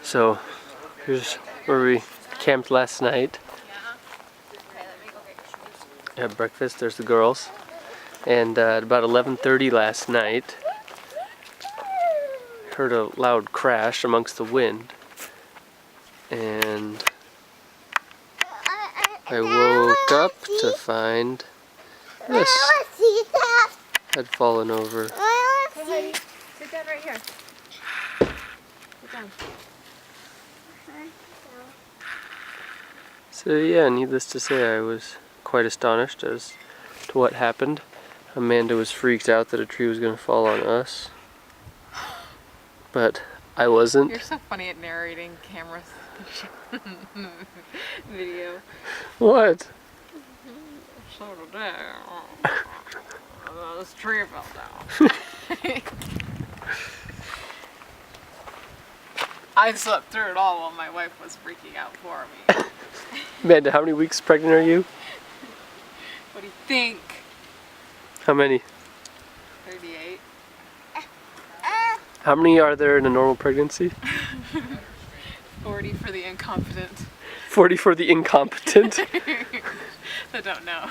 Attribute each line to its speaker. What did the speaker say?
Speaker 1: So here's where we camped last night. Had breakfast. There's the girls. And at about 11:30 last night, heard a loud crash amongst the wind, and I woke up to find this had fallen over.
Speaker 2: Hey, sit down right here. Sit down.
Speaker 1: So yeah, needless to say, I was quite astonished as to what happened. Amanda was freaked out that a tree was going to fall on us, but I wasn't.
Speaker 2: You're so funny at narrating camera video.
Speaker 1: What?
Speaker 2: So today, this tree fell down. I slept through it all while my wife was freaking out for me.
Speaker 1: Amanda, how many weeks pregnant are you?
Speaker 2: What do you think?
Speaker 1: How many?
Speaker 2: 38.
Speaker 1: How many are there in a normal pregnancy?
Speaker 2: 40 for the incompetent.
Speaker 1: 40 for the incompetent.
Speaker 2: I don't know.